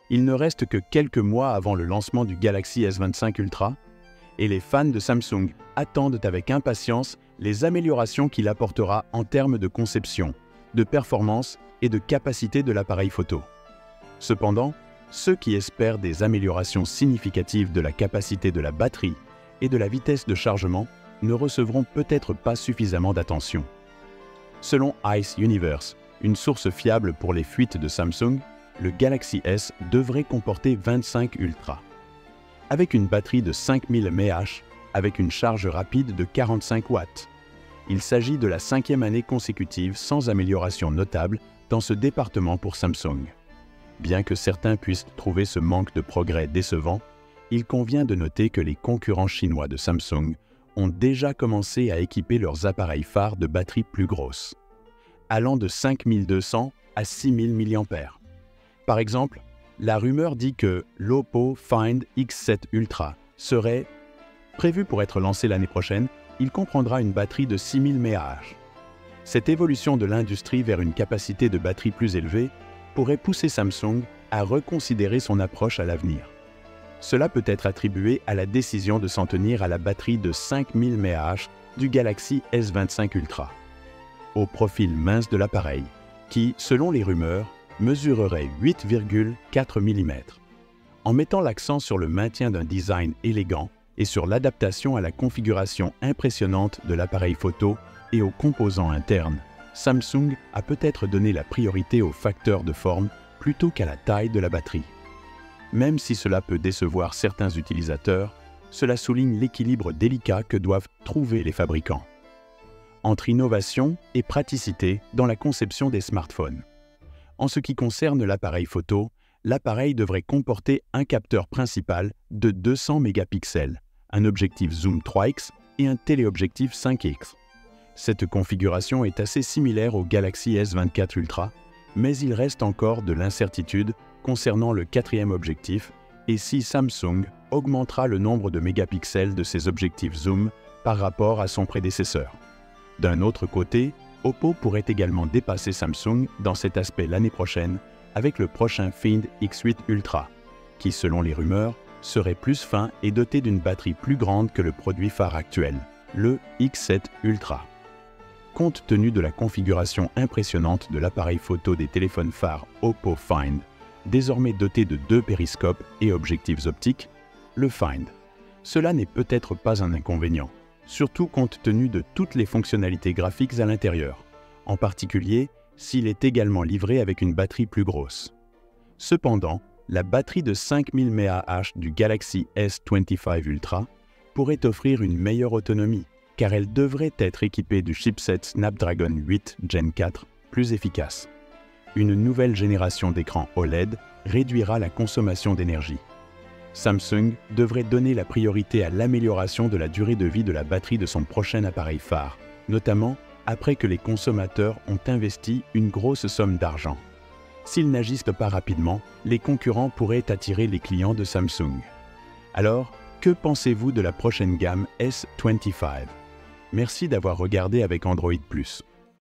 Il ne reste que quelques mois avant le lancement du Galaxy S25 Ultra, et les fans de Samsung attendent avec impatience les améliorations qu'il apportera en termes de conception, de performance et de capacité de l'appareil photo. Cependant, ceux qui espèrent des améliorations significatives de la capacité de la batterie et de la vitesse de chargement ne recevront peut-être pas suffisamment d'attention. Selon Ice Universe, une source fiable pour les fuites de Samsung, le Galaxy S devrait comporter 25 Ultra. Avec une batterie de 5000 mAh, avec une charge rapide de 45 watts. Il s'agit de la 5e année consécutive sans amélioration notable dans ce département pour Samsung. Bien que certains puissent trouver ce manque de progrès décevant, il convient de noter que les concurrents chinois de Samsung ont déjà commencé à équiper leurs appareils phares de batteries plus grosses, allant de 5200 à 6000 mAh. Par exemple, la rumeur dit que l'Oppo Find X7 Ultra serait prévu pour être lancé l'année prochaine. Il comprendra une batterie de 6000 mAh. Cette évolution de l'industrie vers une capacité de batterie plus élevée pourrait pousser Samsung à reconsidérer son approche à l'avenir. Cela peut être attribué à la décision de s'en tenir à la batterie de 5000 mAh du Galaxy S25 Ultra, au profil mince de l'appareil, qui, selon les rumeurs, mesurerait 8,4 mm. En mettant l'accent sur le maintien d'un design élégant et sur l'adaptation à la configuration impressionnante de l'appareil photo et aux composants internes, Samsung a peut-être donné la priorité aux facteurs de forme plutôt qu'à la taille de la batterie. Même si cela peut décevoir certains utilisateurs, cela souligne l'équilibre délicat que doivent trouver les fabricants entre innovation et praticité dans la conception des smartphones. En ce qui concerne l'appareil photo, l'appareil devrait comporter un capteur principal de 200 mégapixels, un objectif zoom 3x et un téléobjectif 5x. Cette configuration est assez similaire au Galaxy S24 Ultra, mais il reste encore de l'incertitude concernant le 4e objectif et si Samsung augmentera le nombre de mégapixels de ses objectifs zoom par rapport à son prédécesseur. D'un autre côté, Oppo pourrait également dépasser Samsung dans cet aspect l'année prochaine avec le prochain Find X8 Ultra, qui, selon les rumeurs, serait plus fin et doté d'une batterie plus grande que le produit phare actuel, le X7 Ultra. Compte tenu de la configuration impressionnante de l'appareil photo des téléphones phares Oppo Find, désormais doté de 2 périscopes et objectifs optiques, le Find. Cela n'est peut-être pas un inconvénient, surtout compte tenu de toutes les fonctionnalités graphiques à l'intérieur, en particulier s'il est également livré avec une batterie plus grosse. Cependant, la batterie de 5000 mAh du Galaxy S25 Ultra pourrait offrir une meilleure autonomie, car elle devrait être équipée du chipset Snapdragon 8 Gen 4 plus efficace. Une nouvelle génération d'écrans OLED réduira la consommation d'énergie. Samsung devrait donner la priorité à l'amélioration de la durée de vie de la batterie de son prochain appareil phare, notamment après que les consommateurs ont investi une grosse somme d'argent. S'ils n'agissent pas rapidement, les concurrents pourraient attirer les clients de Samsung. Alors, que pensez-vous de la prochaine gamme S25? Merci d'avoir regardé avec Android+.